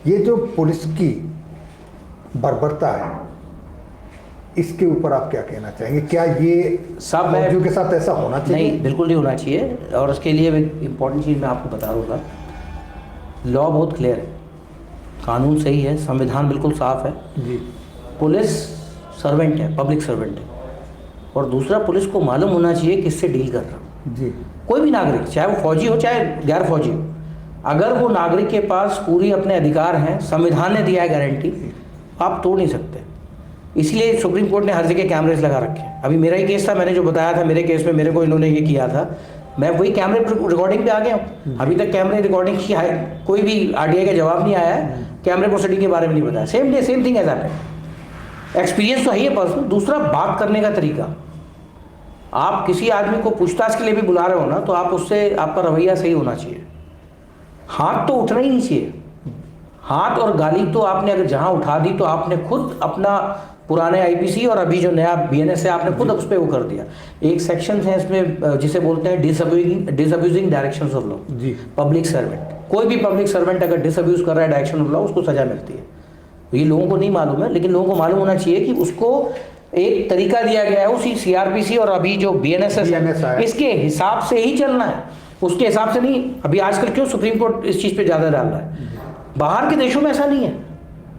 ये जो पुलिस की बर्बरता है, इसके ऊपर आप क्या कहना चाहेंगे? क्या ये सब फौजियों के साथ ऐसा होना चाहिए? नहीं, बिल्कुल नहीं होना चाहिए। और उसके लिए एक इम्पॉर्टेंट चीज़ मैं आपको बता दूँगा, लॉ बहुत क्लियर है, कानून सही है, संविधान बिल्कुल साफ है जी। पुलिस सर्वेंट है, पब्लिक सर्वेंट है। और दूसरा, पुलिस को मालूम होना चाहिए किससे डील कर रहा हूँ। जी। कोई भी नागरिक, चाहे वो फौजी हो चाहे गैर फौजी हो, अगर वो नागरिक के पास पूरी अपने अधिकार हैं, संविधान ने दिया है गारंटी, आप तोड़ नहीं सकते। इसलिए सुप्रीम कोर्ट ने हर जगह कैमरेज लगा रखे हैं। अभी मेरा ही केस था, मैंने जो बताया था, मेरे केस में मेरे को इन्होंने ये किया था, मैं वही कैमरे रिकॉर्डिंग पे आ गया हूँ। अभी तक कैमरे रिकॉर्डिंग की कोई भी आरटीआई का जवाब नहीं आया है, कैमरे प्रोसीडिंग के बारे में नहीं बताया। Same day same thing as happened. Experience तो है ही पर्सनल। दूसरा, बात करने का तरीका, आप किसी आदमी को पूछताछ के लिए भी बुला रहे हो ना, तो आप उससे, आपका रवैया सही होना चाहिए। हाथ तो उठना ही नहीं चाहिए। हाथ और गाली तो आपने अगर जहां उठा दी, तो आपने खुद अपना पुराने आईपीसी और अभी जो नया बीएनएस है, आपने खुद उस पर वो कर दिया। एक सेक्शन है इसमें जिसे बोलते हैं डिसअब्यूजिंग डायरेक्शंस ऑफ लॉ। जी। पब्लिक सर्वेंट, कोई भी पब्लिक सर्वेंट अगर डिसअब्यूज कर रहा है डायरेक्शन ऑफ लॉ, उसको सजा मिलती है। तो ये लोगों को नहीं मालूम है, लेकिन लोगों को मालूम होना चाहिए कि उसको एक तरीका दिया गया है, उसी सीआरपीसी और अभी जो बीएनएस है, इसके हिसाब से ही चलना है, उसके हिसाब से नहीं। अभी आजकल क्यों सुप्रीम कोर्ट इस चीज़ पे ज़्यादा डाल रहा है? बाहर के देशों में ऐसा नहीं है,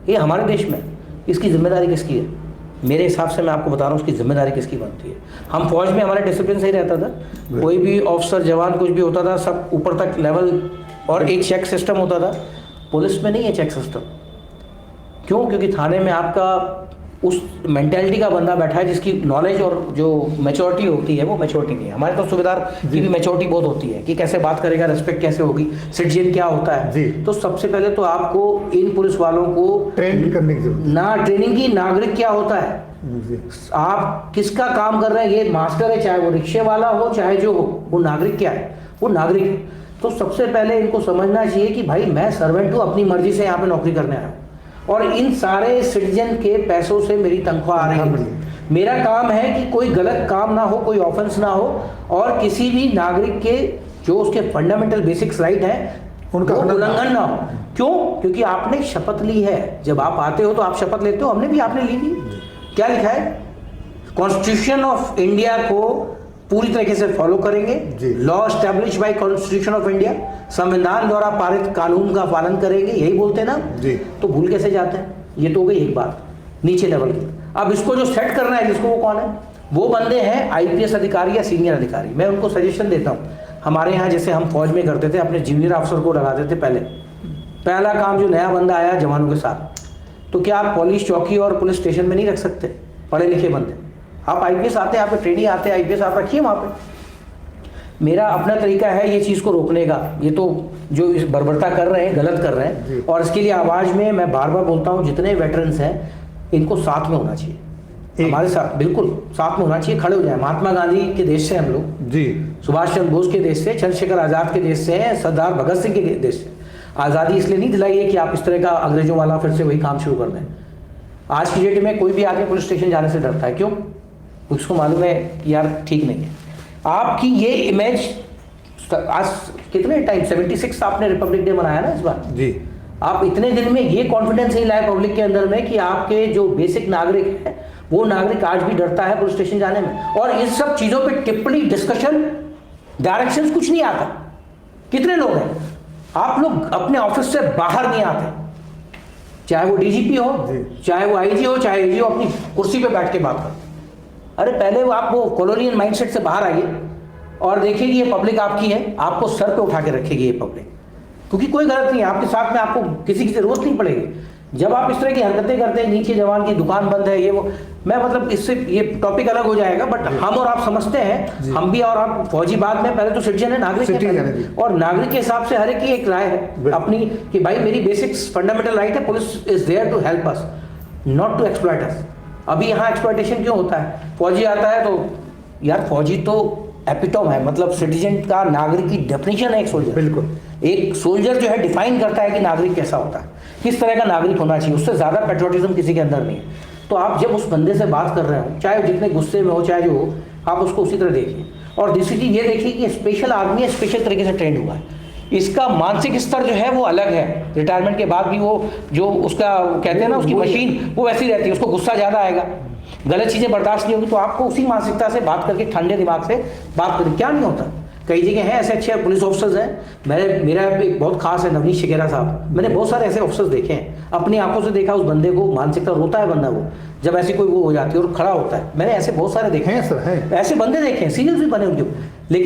ये हमारे देश में। इसकी जिम्मेदारी किसकी है? मेरे हिसाब से मैं आपको बता रहा हूँ, उसकी जिम्मेदारी किसकी बनती है। हम फौज में, हमारा डिसिप्लिन सही रहता था, कोई भी ऑफिसर जवान कुछ भी होता था, सब ऊपर तक लेवल, और एक चेक सिस्टम होता था। पुलिस में नहीं है चेक सिस्टम। क्यों? क्योंकि थाने में आपका उस मेंटेलिटी का बंदा बैठा है जिसकी नॉलेज और जो मैच्योरिटी होती है वो मैच्योरिटी नहीं है। हमारे तो सूबेदार की भी मैच्योरिटी बहुत होती है कि कैसे बात करेगा, रिस्पेक्ट कैसे होगी, सिटीजन क्या होता है। तो सबसे पहले तो आपको इन पुलिस वालों को ट्रेन करने की जरूरत ना, ट्रेनिंग की, नागरिक क्या होता है, आप किसका काम कर रहे हैं, ये मास्टर है, चाहे वो रिक्शे वाला हो चाहे जो हो, वो नागरिक क्या है, वो नागरिक है। तो सबसे पहले इनको समझना चाहिए कि भाई मैं सर्वेंट हूँ, अपनी मर्जी से यहाँ पे नौकरी करने आया हूँ, और इन सारे सिटीजन के पैसों से मेरी तनख्वाह आ रही है। मेरा काम है कि कोई गलत काम ना हो, कोई ऑफेंस ना हो, और किसी भी नागरिक के जो उसके फंडामेंटल बेसिक्स राइट है उनका उल्लंघन ना हो। क्यों? क्योंकि आपने शपथ ली है। जब आप आते हो तो आप शपथ लेते हो, हमने भी, आपने ली थी। क्या लिखा है? कॉन्स्टिट्यूशन ऑफ इंडिया को पूरी तरीके से फॉलो करेंगे, law establish bye constitution of India, संविधान द्वारा पारित कानून का पालन करेंगे, यही बोलते हैं ना जी। तो भूल कैसे जाते हैं? ये तो हो गई एक बात नीचे लेवल की। अब इसको जो सेट करना है जिसको, वो कौन है? वो बंदे हैं आईपीएस अधिकारी या सीनियर अधिकारी। मैं उनको सजेशन देता हूँ, हमारे यहाँ जैसे हम फौज में करते थे, अपने जूनियर अफसर को लगा देते पहले। पहला काम, जो नया बंदा आया जवानों के साथ, तो क्या आप पुलिस चौकी और पुलिस स्टेशन में नहीं रख सकते पढ़े लिखे बंदे? आप आईपीएस आते हैं, आप ट्रेनिंग आते हैं, आईपीएस आप रखिए वहाँ पे। मेरा अपना तरीका है ये चीज़ को रोकने का। ये तो जो इस बर्बरता कर रहे हैं, गलत कर रहे हैं, और इसके लिए आवाज़ में मैं बार बार बोलता हूँ, जितने वेटरन्स हैं इनको साथ में होना चाहिए, हमारे साथ बिल्कुल साथ में होना चाहिए, खड़े हो जाए। महात्मा गांधी के देश से हम लोग जी, सुभाष चंद्र बोस के देश से, चंद्रशेखर आज़ाद के देश से हैं, सरदार भगत सिंह के देश से। आज़ादी इसलिए नहीं दिलाई है कि आप इस तरह का अंग्रेजों वाला फिर से वही काम शुरू कर दें। आज की डेट में कोई भी आदमी पुलिस स्टेशन जाने से डरता है। क्यों? उसको मालूम है कि यार ठीक नहीं है। आपकी ये इमेज, आज कितने टाइम 76 आपने रिपब्लिक डे मनाया ना इस बार जी, आप इतने दिन में ये कॉन्फिडेंस नहीं लाए पब्लिक के अंदर में कि आपके जो बेसिक नागरिक है, वो नागरिक आज भी डरता है पुलिस स्टेशन जाने में। और इन सब चीजों पे टिप्पणी, डिस्कशन, डायरेक्शंस कुछ नहीं आता। कितने लोग हैं, आप लोग अपने ऑफिस से बाहर नहीं आते, चाहे वो डीजीपी हो, चाहे वो आईजी हो, चाहे एजी हो, अपनी कुर्सी पे बैठ के बात करते। अरे पहले वो आप वो कॉलोनियल माइंडसेट से बाहर आइए और देखिए कि ये पब्लिक आपकी है, आपको सर पे उठा के रखेगी ये पब्लिक, क्योंकि कोई गलत नहीं है आपके साथ में, आपको किसी की जरूरत नहीं पड़ेगी। जब आप इस तरह की हरकतें करते हैं, नीचे जवान की दुकान बंद है, ये वो, मैं मतलब इससे ये टॉपिक अलग हो जाएगा, बट हम और आप समझते हैं, हम भी और आप फौजी बाद में, पहले तो सिटीजन है, नागरिक है, और नागरिक के हिसाब से हर एक की एक राय है अपनी कि भाई मेरी बेसिक्स फंडामेंटल राइट है, police is there to help us, not to exploit us. अभी यहाँ एक्सप्लॉइटेशन क्यों होता है? फौजी आता है तो यार फौजी तो एपिटोम है, मतलब सिटीजन का, नागरिक की डेफिनेशन है एक सोल्जर। बिल्कुल, एक सोल्जर जो है डिफाइन करता है कि नागरिक कैसा होता है, किस तरह का नागरिक होना चाहिए, उससे ज्यादा पेट्रियोटिज्म किसी के अंदर नहीं है। तो आप जब उस बंदे से बात कर रहे हो, चाहे जितने गुस्से में हो चाहे जो हो, आप उसको उसी तरह देखिए। और दूसरी चीज ये देखिए कि स्पेशल आदमी है, स्पेशल तरीके से ट्रेंड हुआ है। इसका मानसिक स्तर जो है वो अलग है। रिटायरमेंट के बाद भी वो जो उसका कहते हैं ना उसकी मशीन वो वैसी रहती है, उसको गुस्सा ज़्यादा आएगा, गलत चीज़ें बर्दाश्त नहीं होगी, तो आपको उसी मानसिकता से बात करके ठंडे दिमाग से बात करें। क्या नहीं होता, कई जगह हैं ऐसे अच्छे पुलिस ऑफिसर्स हैं। मेरा एक बहुत खास है नवनीत शिकेरा साहब, मैंने बहुत सारे ऐसे ऑफिसर्स देखे हैं, अपनी आंखों से देखा उस बंदे को मानसिकता, रोता है बंदा वो जब ऐसी कोई वो हो जाती है और खड़ा होता है। मैंने ऐसे बहुत सारे देखे हैं सर, हैं। ऐसे बंदे देखे हैं, सीरियल भी बने उनके, लेकिन